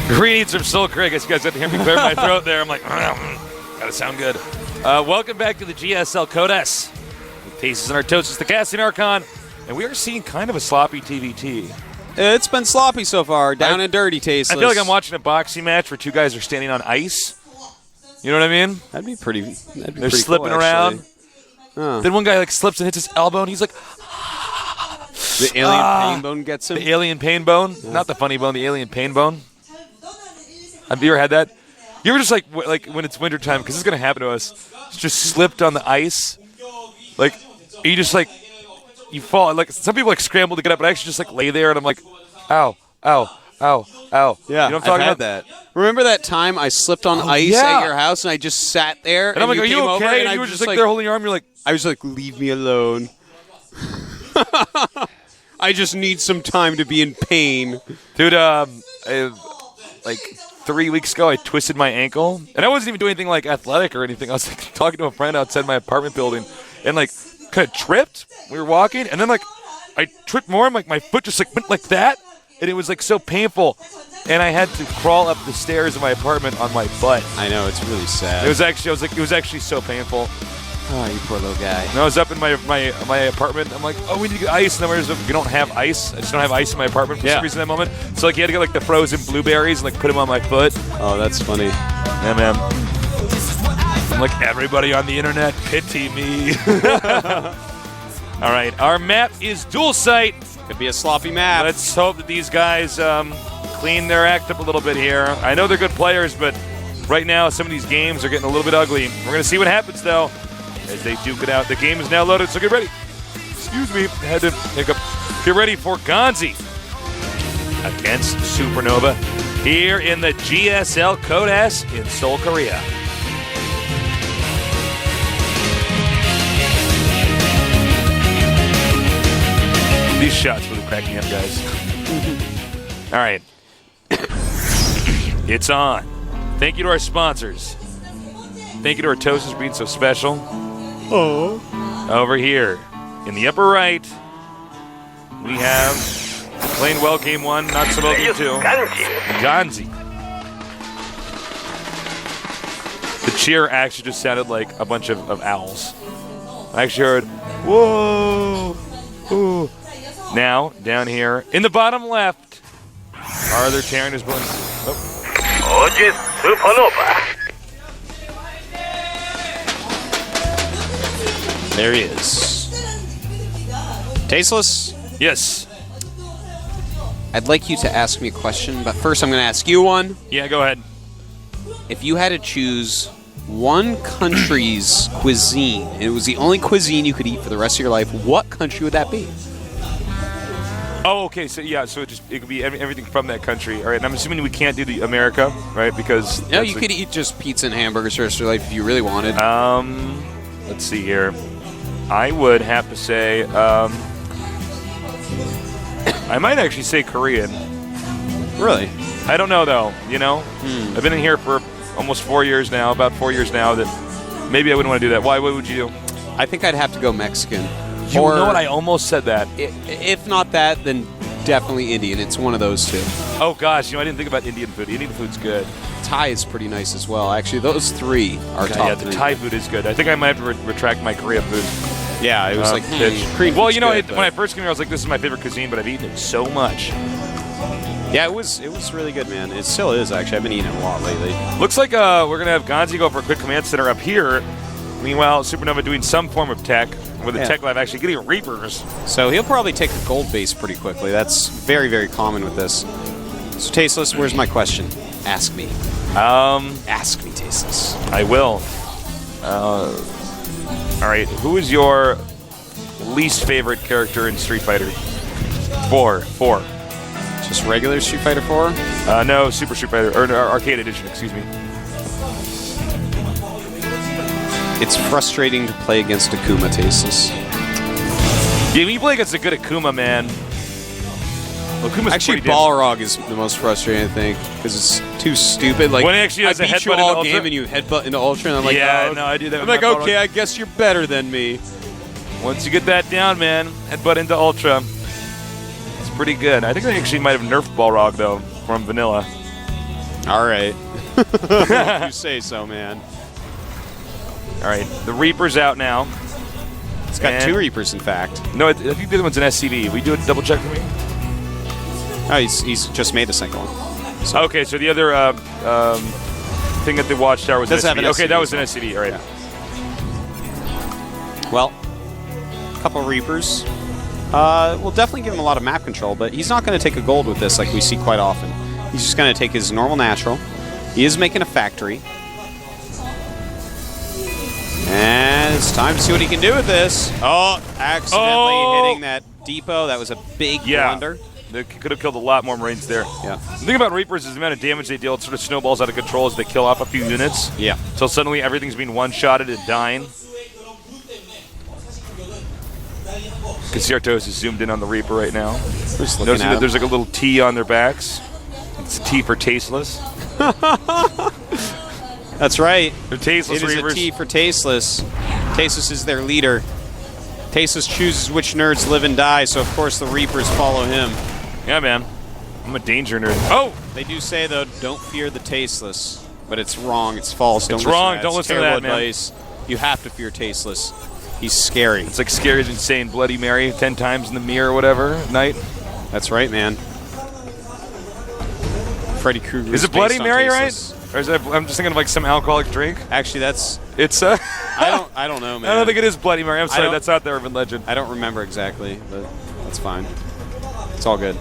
Greetings from Soul Creek. I guess you guys got to hear me clear my throat there. I'm like, gotta sound good. Welcome back to the GSL Code S. With Paces and Artosis, the casting Archon, and we are seeing kind of a sloppy TVT. It's been sloppy so far, down and dirty, Tasteless. I feel like I'm watching a boxing match where two guys are standing on ice. You know what I mean? That'd be pretty. They're slipping cool, around. Then one guy like slips and hits his elbow, and he's like, the alien pain bone gets him. The alien pain bone, not the funny bone. The alien pain bone. Have you ever had that? You ever just like when it's wintertime, because this is gonna happen to us. Just slipped on the ice, like you just like you fall. Like some people like scramble to get up, but I actually just like lay there and I'm like, ow, ow, ow, ow. Yeah, you know what I'm talking about? That. Remember that time I slipped on ice at your house and I just sat there and I'm like, are you okay? And you were just like there holding your arm. You're like, I was like, leave me alone. I just need some time to be in pain, dude. Like 3 weeks ago, I twisted my ankle, and I wasn't even doing anything like athletic or anything. I was like, talking to a friend outside my apartment building, and like kind of tripped. We were walking, and then like I tripped more, and like my foot just like went like that, and it was like so painful, and I had to crawl up the stairs of my apartment on my butt. I know, it's really sad. It was actually so painful. Oh, you poor little guy. And I was up in my apartment. I'm like, oh, we need to get ice. And then we don't have ice. I just don't have ice in my apartment for some reason at that moment. So like, you had to get like the frozen blueberries and like put them on my foot. Oh, that's funny. Yeah, man. I'm like, everybody on the internet, pity me. All right, our map is dual site. Could be a sloppy map. Let's hope that these guys clean their act up a little bit here. I know they're good players, but right now some of these games are getting a little bit ugly. We're going to see what happens, though, as they duke it out. The game is now loaded, so get ready. Excuse me, I had to pick up. Get ready for GanZI against SuperNova here in the GSL Code S in Seoul, Korea. These shots really crack me up, guys. All right. It's on. Thank you to our sponsors. Thank you to our Toasters for being so special. Oh. Over here, in the upper right, we have playing well game one, not so well game two. GanZI. The cheer actually just sounded like a bunch of owls. I actually heard, whoa, ooh. Now, down here, in the bottom left, Arthur tearing his buns. SuperNova. There he is. Tasteless? Yes. I'd like you to ask me a question, but first I'm going to ask you one. Yeah, go ahead. If you had to choose one country's cuisine, and it was the only cuisine you could eat for the rest of your life, what country would that be? Oh, okay. So yeah, so it could be everything from that country. All right, and I'm assuming we can't do the America, right? Because no, you could eat just pizza and hamburgers for the rest of your life if you really wanted. Let's see here. I would have to say, I might actually say Korean. Really? I don't know though. You know, I've been in here for almost 4 years now, about 4 years now. That maybe I wouldn't want to do that. Why? What would you do? I think I'd have to go Mexican. You know what? I almost said that. If not that, then definitely Indian. It's one of those two. Oh gosh, I didn't think about Indian food. Indian food's good. Thai is pretty nice as well. Actually, those three are top yeah, three. The Thai food is good. I think I might have to retract my Korea food. Yeah, it was like Korean. Well, you know, when I first came here, I was like, "This is my favorite cuisine," but I've eaten it so much. Yeah, it was really good, man. It still is, actually. I've been eating it a lot lately. Looks like we're going to have GanZI go for a quick command center up here. Meanwhile, SuperNova doing some form of tech, with the tech lab actually getting Reapers. So he'll probably take the gold base pretty quickly. That's very, very common with this. So, Tasteless, where's my question? Ask me. Ask me, Tasteless. I will. All right, who is your least favorite character in Street Fighter? Four. Just regular Street Fighter 4? No, Super Street Fighter, or Arcade Edition, excuse me. It's frustrating to play against Akuma, Tasteless. Yeah, when you play against a good Akuma, man. Akuma's actually, Balrog is the most frustrating, I think, because it's too stupid. Like, when he actually has I beat you all game and you headbutt into Ultra, and I'm like, yeah, no, I do that. I'm like, okay, I guess you're better than me. Once you get that down, man, headbutt into Ultra. It's pretty good. I think they actually might have nerfed Balrog, though, from vanilla. All right. You say so, man. All right, the Reaper's out now. It's got 2 Reapers, in fact. No, I think the other one's an SCV. Will you do a double check for me? Oh, he's just made a single one. So. Okay, so the other thing at the watchtower was an SCV. Okay, that was an SCV. All right. Yeah. Well, a couple Reapers. We'll definitely give him a lot of map control, but he's not going to take a gold with this like we see quite often. He's just going to take his normal natural. He is making a factory. And it's time to see what he can do with this. Oh, accidentally hitting that depot. That was a big blunder. They could have killed a lot more Marines there. Yeah. The thing about Reapers is the amount of damage they deal. It sort of snowballs out of control as they kill off a few units. Yeah. Until suddenly everything's being one-shotted and dying. You can see our toes is zoomed in on the Reaper right now. Just noticing that there's like a little T on their backs. It's a T for tasteless. That's right. They're tasteless Reapers. It is a T for tasteless. Tasteless is their leader. Tasteless chooses which nerds live and die, so of course the Reapers follow him. Yeah, man. I'm a danger nerd. Oh! They do say, though, don't fear the tasteless. But it's wrong. It's false. It's wrong. Don't listen to that, man. Advice. You have to fear tasteless. He's scary. It's like scary as insane. Bloody Mary 10 times in the mirror or whatever at night. That's right, man. Freddy Krueger. Is it Bloody Mary, right? Or is that, I'm just thinking of like some alcoholic drink. Actually, that's. It's I don't know, man. I don't think it is Bloody Mary. I'm sorry, that's not the urban legend. I don't remember exactly, but that's fine. It's all good.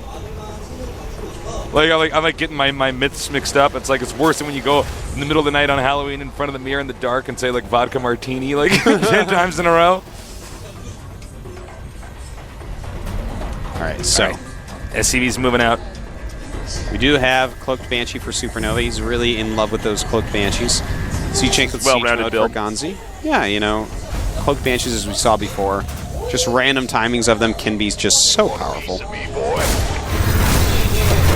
I'm like getting my myths mixed up. It's like it's worse than when you go in the middle of the night on Halloween in front of the mirror in the dark and say like vodka martini like 10 times in a row. All right, so SCV's moving out. We do have Cloaked Banshee for SuperNova. He's really in love with those Cloaked Banshees. Siege with Siege mode for GanZI. Yeah, you know, Cloaked Banshees, as we saw before, just random timings of them can be just so powerful.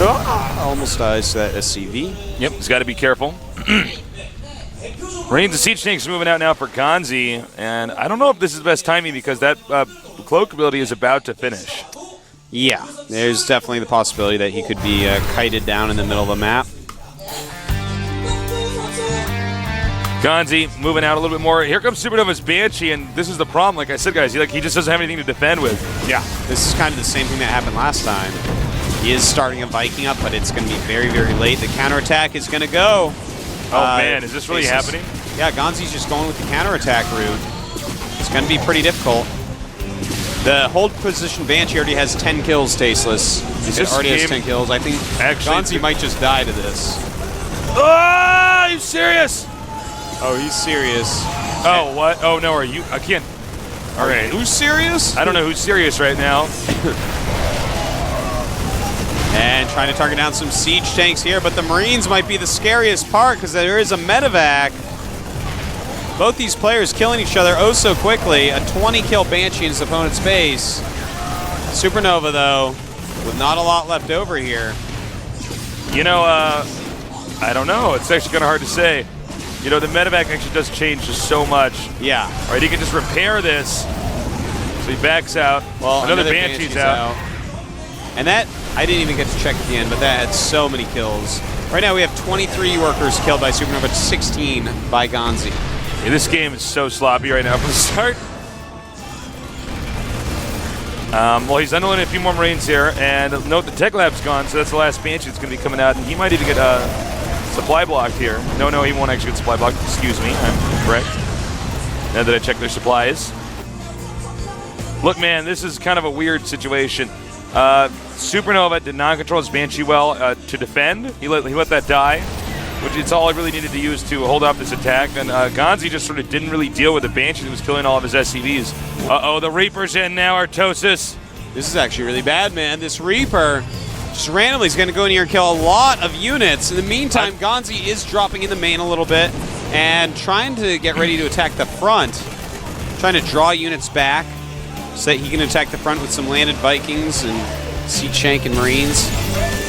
Almost dies to that SCV. Yep, he's got to be careful. Marines and Siege Tanks moving out now for GanZI, and I don't know if this is the best timing because that cloak ability is about to finish. Yeah, there's definitely the possibility that he could be kited down in the middle of the map. GanZI moving out a little bit more. Here comes SuperNova's Banshee, and this is the problem. Like I said, guys, he just doesn't have anything to defend with. Yeah, this is kind of the same thing that happened last time. He is starting a Viking up, but it's going to be very, very late. The counterattack is going to go. Oh, man, is this really happening? Yeah, GanZI's just going with the counterattack route. It's going to be pretty difficult. The hold position Banshee already has 10 kills, Tasteless. He already has 10 kills. I think GanZI might just die to this. Oh, are you serious? Oh, he's serious. Oh, what? Oh, no, are you? I can't. All right. Who's serious? I don't know who's serious right now. And trying to target down some siege tanks here, but the Marines might be the scariest part because there is a medevac. Both these players killing each other oh so quickly. A 20-kill Banshee in his opponent's base. SuperNova, though, with not a lot left over here. You know, I don't know. It's actually kind of hard to say. You know, the medevac actually does change just so much. Yeah. All right, he can just repair this. So he backs out. Well, another Banshee's out. And that, I didn't even get to check at the end, but that had so many kills. Right now we have 23 workers killed by SuperNova, 16 by GanZI. Yeah, this game is so sloppy right now from the start. Well, he's unloading a few more Marines here, and note the Tech Lab's gone, so that's the last Banshee that's going to be coming out, and he might even get supply blocked here. No, he won't actually get supply blocked. Excuse me, I'm correct. Now that I check their supplies. Look, man, this is kind of a weird situation. SuperNova did not control his Banshee well to defend. He let that die, which is all I really needed to use to hold off this attack. And GanZI just sort of didn't really deal with the Banshee that was killing all of his SCVs. Uh-oh, the Reaper's in now, Artosis. This is actually really bad, man. This Reaper just randomly is going to go in here and kill a lot of units. In the meantime, GanZI is dropping in the main a little bit and trying to get ready to attack the front. Trying to draw units back so that he can attack the front with some landed Vikings and Siege Tank and Marines.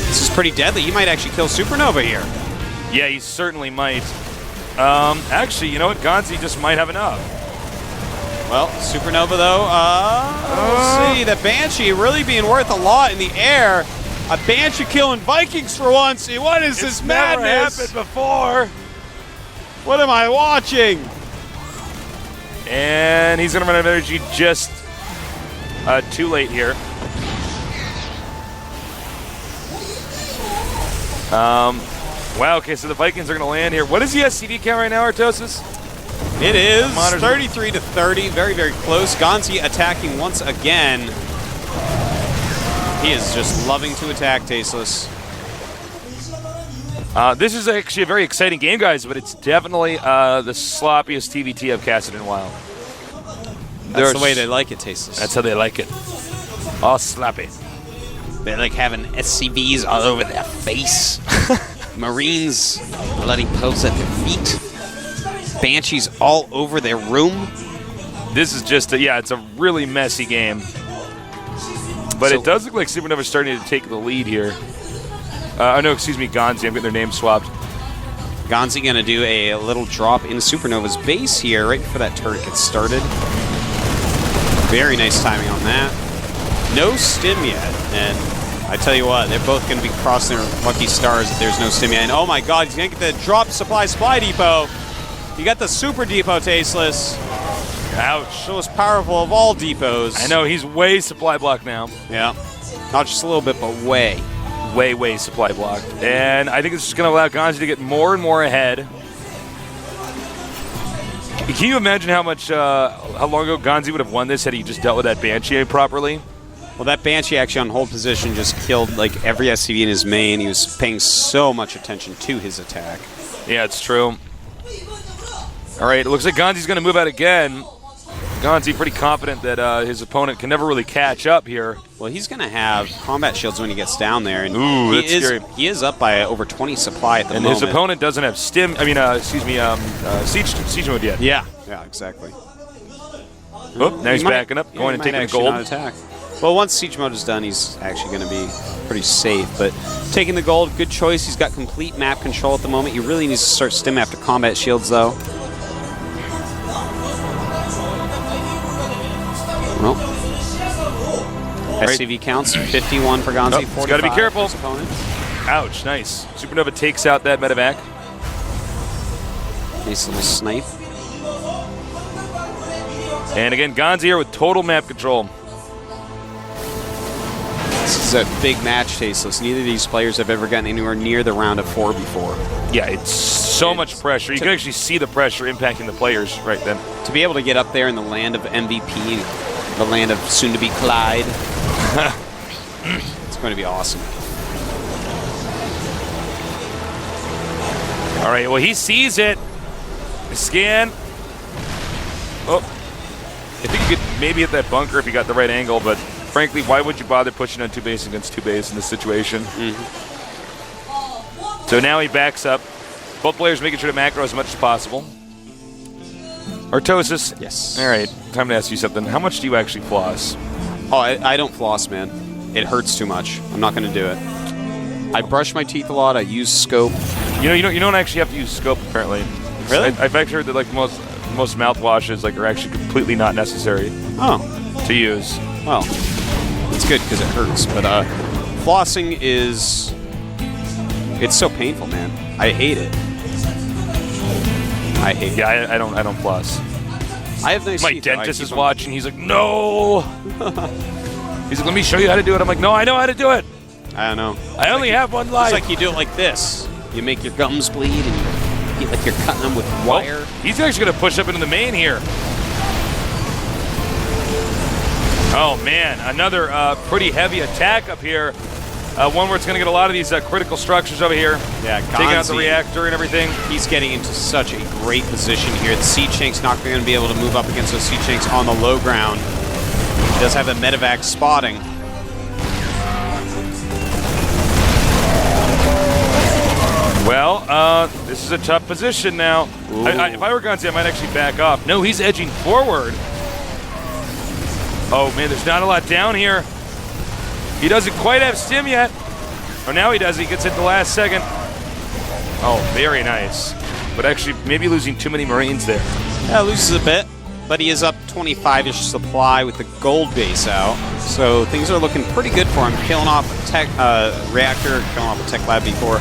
This is pretty deadly. He might actually kill SuperNova here. Yeah, he certainly might. Actually, you know what? GanZI just might have enough. Well, SuperNova, though, let's see. The Banshee really being worth a lot in the air. A Banshee killing Vikings for once. What is this madness? Never happened before. What am I watching? And he's going to run out of energy just too late here. Wow, okay, so the Vikings are going to land here. What is the SCV count right now, Artosis? It is 33-30, very, very close. GanZI attacking once again. He is just loving to attack, Tasteless. This is actually a very exciting game, guys, but it's definitely the sloppiest TVT I've casted in a while. That's the way they like it, Tasteless. That's how they like it. All sloppy. They like having SCVs all over their face. Marines bloody pose at their feet. Banshees all over their room. This is just, it's a really messy game. But it does look like SuperNova is starting to take the lead here. No, excuse me, GanZI. I'm getting their names swapped. GanZI going to do a little drop in SuperNova's base here right before that turret gets started. Very nice timing on that. No stim yet, and I tell you what, they're both going to be crossing their lucky stars if there's no stim yet. And oh my god, he's going to get the drop supply depot. You got the super depot, Tasteless. Ouch. The most powerful of all depots. I know, he's way supply blocked now. Yeah. Not just a little bit, but way. Way supply blocked. And I think it's just going to allow GanZI to get more and more ahead. Can you imagine how long ago GanZI would have won this had he just dealt with that Banshee properly? Well, that Banshee actually on hold position just killed like every SCV in his main. He was paying so much attention to his attack. Yeah, it's true. All right, it looks like GanZI's going to move out again. GanZI pretty confident that his opponent can never really catch up here. Well, he's going to have combat shields when he gets down there. And ooh, that's scary. He is up by over 20 supply at the moment. And his opponent doesn't have siege mode yet. Yeah, exactly. Oh, now he's backing up, going and taking the gold. Attack. Well, once siege mode is done, he's actually going to be pretty safe. But taking the gold, good choice. He's got complete map control at the moment. He really needs to start stim after combat shields, though. Well, SCV counts 51 for GanZI. Oh, got to be careful. Opponent. Ouch, nice. SuperNova takes out that medevac. Nice little snipe. And again, GanZI here with total map control. This is a big match, Tasteless. Neither of these players have ever gotten anywhere near the round of 4 before. Yeah, it's so much pressure. You can actually see the pressure impacting the players right then. To be able to get up there in the land of MVP, the land of soon-to-be Clyde, it's going to be awesome. All right, well, he sees it. Scan. Oh, I think you could maybe hit that bunker if you got the right angle, but frankly, why would you bother pushing on 2 base against 2 base in this situation? So now he backs up. Both players making sure to macro as much as possible. Artosis. Yes. All right, time to ask you something. How much do you actually floss? Oh, I don't floss, man. It hurts too much. I'm not going to do it. I brush my teeth a lot. I use scope. You don't actually have to use scope apparently. Really? I've actually heard that like most mouthwashes are actually completely not necessary. Oh. To use. Well, it's good because it hurts. But flossing it's so painful, man. I hate it. I hate it. Yeah, I don't floss. I have nice My teeth, dentist is watching. He's like, no. He's like, let me show you how to do it. I'm like, no, I know how to do it. I don't know. I only have one life. It's like you do it like this. You make your gums bleed and you feel like you're cutting them with wire. Oh, he's actually going to push up into the main here. Oh, man. Another pretty heavy attack up here. One where it's going to get a lot of these critical structures over here. Yeah, taking out the reactor and everything. He's getting into such a great position here. The Siege Tank's not going to be able to move up against those Siege Tanks on the low ground. He does have the medevac spotting. Well, this is a tough position now. If I were GanZI, I might actually back off. No, he's edging forward. Oh, man, there's not a lot down here. He doesn't quite have stim yet. Oh, now he does. He gets it the last second. Oh, very nice. But actually, maybe losing too many Marines there. Yeah, loses a bit. but he is up 25-ish supply with the gold base out. So things are looking pretty good for him. Killing off a tech reactor, killing off a tech lab before.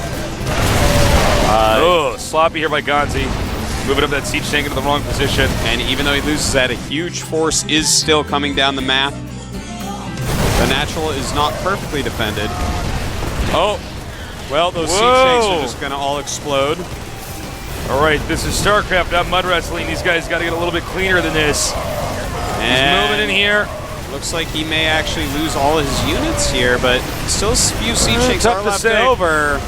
Sloppy here by GanZI. Moving up that siege tank into the wrong position. And even though he loses that, a huge force is still coming down the map. The natural is not perfectly defended. Oh, well, those siege tanks are just going to all explode. All right, this is StarCraft, not mud wrestling. These guys got to get a little bit cleaner than this. And he's moving in here. Looks like he may actually lose all of his units here, but still a few siege tanks are left over.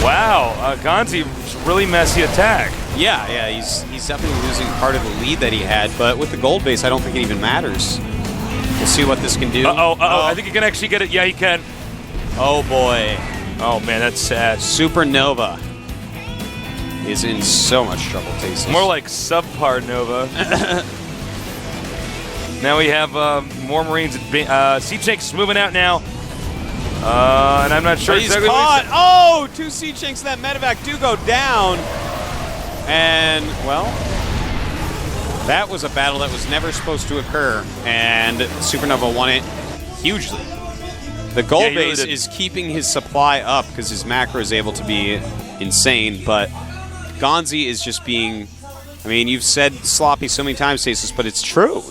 Wow, GanZI, really messy attack. Yeah, he's definitely losing part of the lead that he had, but with the gold base, I don't think it even matters. We'll see what this can do. I think he can actually get it. Yeah, he can. Oh, boy. Oh, man, that's sad. SuperNova is in so much trouble, Tasteless. More like subpar Nova. Now we have more Marines. Siege tanks moving out now. And I'm not sure he's exactly caught. Oh, 2 siege tanks in that medevac do go down. And, well, that was a battle that was never supposed to occur. And SuperNova won it hugely. The gold base is keeping his supply up because his macro is able to be insane. But GanZI is just being, I mean, you've said sloppy so many times, Stasis, but it's true.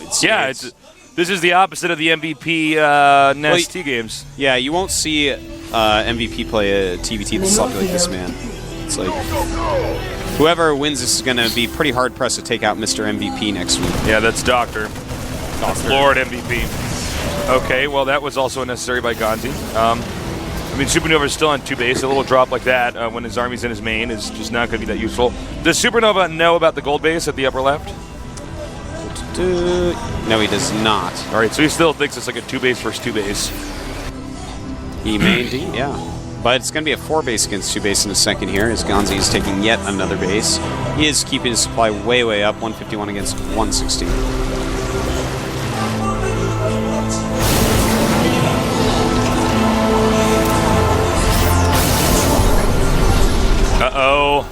This is the opposite of the MVP NEST games. Yeah, you won't see MVP play a TBT that's sloppy like this, man. It's like, whoever wins this is going to be pretty hard-pressed to take out Mr. MVP next week. Yeah, that's Doctor. Lord MVP. Okay, well, that was also unnecessary by GanZI. I mean, SuperNova is still on 2 base. A little drop like that when his army's in his main is just not going to be that useful. Does SuperNova know about the gold base at the upper left? No, he does not. All right, so he still thinks it's like a 2 base versus 2 base. He may indeed, yeah. But it's going to be a 4 base against 2 base in a second here, as GanZI is taking yet another base. He is keeping his supply way, way up, 151 against 160. Uh-oh.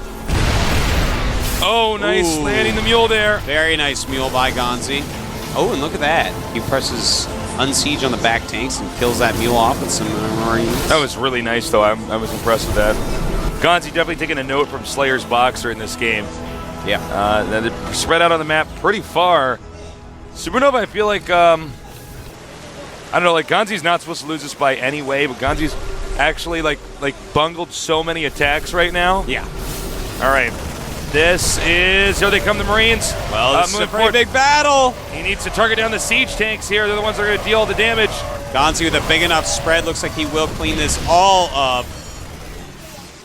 Oh, nice landing the mule there. Very nice mule by GanZI. Oh, and look at that. He presses unsiege on the back tanks and kills that mule off with some Marines. That was really nice, though. I was impressed with that. GanZI definitely taking a note from Slayer's Boxer in this game. Yeah. They're spread out on the map pretty far. SuperNova, I feel like, I don't know, like GanZI's not supposed to lose this by any way, but GanZI's actually like bungled so many attacks right now. Yeah. All right. This is, here they come, the Marines. Well, this is a pretty big battle. He needs to target down the siege tanks here. They're the ones that are going to deal all the damage. GanZI with a big enough spread. Looks like he will clean this all up.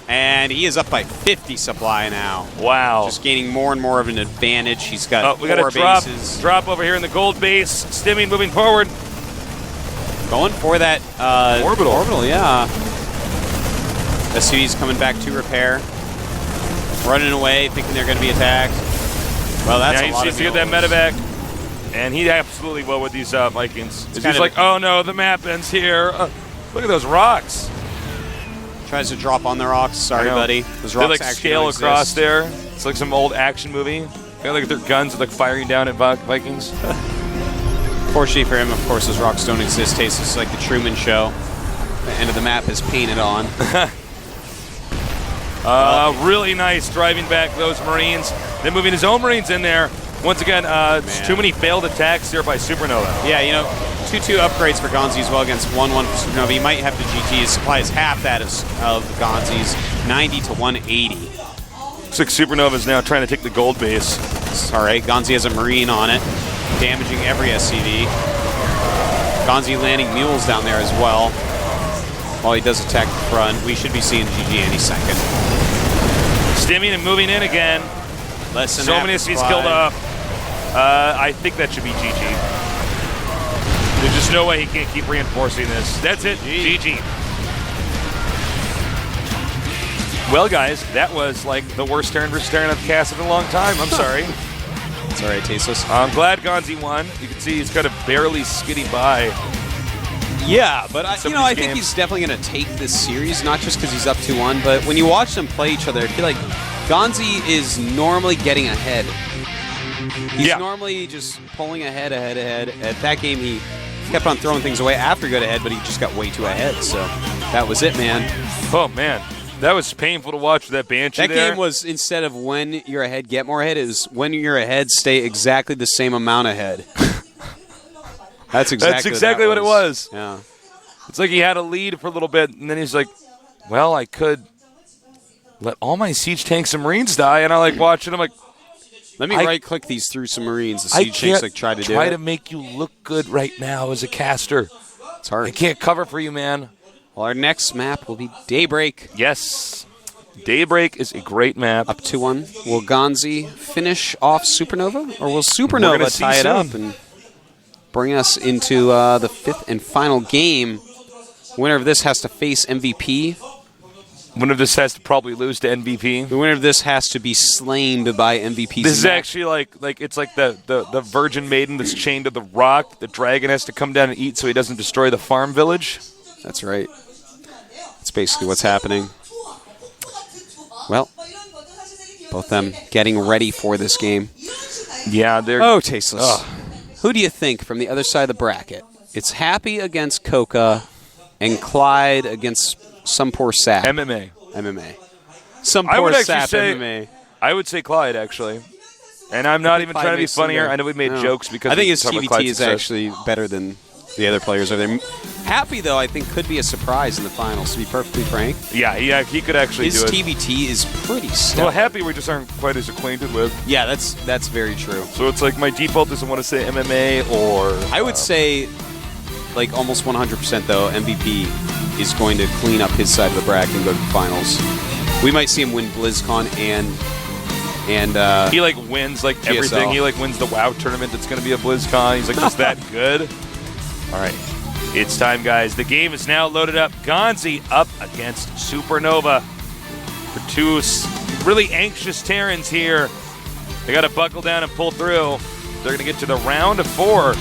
And he is up by 50 supply now. Wow. Just gaining more and more of an advantage. He's got we got a drop over here in the gold base. Stimming moving forward. Going for that orbital, yeah. SUV's coming back to repair. Running away, thinking they're going to be attacked. Well, that's a lot of get that medevac. And he absolutely will with these Vikings. He's like, oh no, the map ends here. Look at those rocks. Tries to drop on the rocks. Sorry, buddy. Those rocks they scale across there. It's like some old action movie. Kind of like their guns are like firing down at Vikings. Fortunately for him, of course, those rocks don't exist. Tastes like the Truman Show. The end of the map is painted on. Really nice driving back those Marines. Then moving his own Marines in there. Once again, too many failed attacks here by SuperNova. Yeah, 2-2 upgrades for GanZI as well against 1-1 for SuperNova. He might have to GG. His supply is half that of GanZI's, 90 to 180. Looks like SuperNova is now trying to take the gold base. All right, GanZI has a Marine on it, damaging every SCV. GanZI landing mules down there as well. While he does attack the front, we should be seeing GG any second. Stimming and moving in again. So many SCVs killed up. I think that should be GG. There's just no way he can't keep reinforcing this. That's it. GG. Well, guys, that was like the worst turn versus turn I've casted in a long time. I'm sorry. It's all right, Tasteless. I'm glad GanZI won. You can see he's kind of barely skidding by. Yeah, but I think he's definitely going to take this series, not just because he's up 2-1, but when you watch them play each other, I feel like GanZI is normally getting ahead. He's Yeah. normally just pulling ahead. At that game, he kept on throwing things away after he got ahead, but he just got way too ahead. So that was it, man. Oh, man. That was painful to watch with that Banshee That there. game was, instead of when you're ahead, get more ahead, it was when you're ahead, stay exactly the same amount ahead. That's exactly what it was. Yeah. It's like he had a lead for a little bit, and then he's like, well, I could let all my siege tanks and marines die, and I like watching. I'm like, Let me right-click these through some marines. The I siege tanks like can't try to make you look good right now as a caster. It's hard. I can't cover for you, man. Well, our next map will be Daybreak. Yes. Daybreak is a great map. Up 2-1. Will GanZI finish off SuperNova, or will We're SuperNova gonna see tie it soon. up and bring us into the fifth and final game? Winner of this has to face MVP. One of this has to probably lose to MVP. The winner of this has to be slain by MVP's This is map. actually like it's like the Virgin Maiden that's chained to the rock. The dragon has to come down and eat so he doesn't destroy the farm village. That's right. That's basically what's happening. Well, both them getting ready for this game. Yeah, they're Oh, tasteless. Who do you think from the other side of the bracket? It's Happy against Coca and Clyde against some poor sap. MMA. MMA. Some I poor would actually sap say MMA. I would say Clyde actually, and I'm not even trying to be funnier. I know we made jokes because I think his we talked about TVT Clyde's is success. actually better than the other players over there. Happy, though, I think could be a surprise in the finals, to be perfectly frank. Yeah, he could actually His do it. TVT is pretty Well, stellar. Happy we just aren't quite as acquainted with. Yeah, that's very true. So it's like my default doesn't want to say MMA or... I would say, like, almost 100%, though, MVP is going to clean up his side of the bracket and go to the finals. We might see him win BlizzCon and he like wins like GSL. everything. He like wins the WoW tournament that's going to be a BlizzCon. He's like, just that good. All right, it's time, guys. The game is now loaded up. GanZI up against SuperNova for two really anxious Terrans here. They got to buckle down and pull through. They're going to get to the round of 4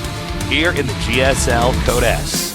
here in the GSL Code S.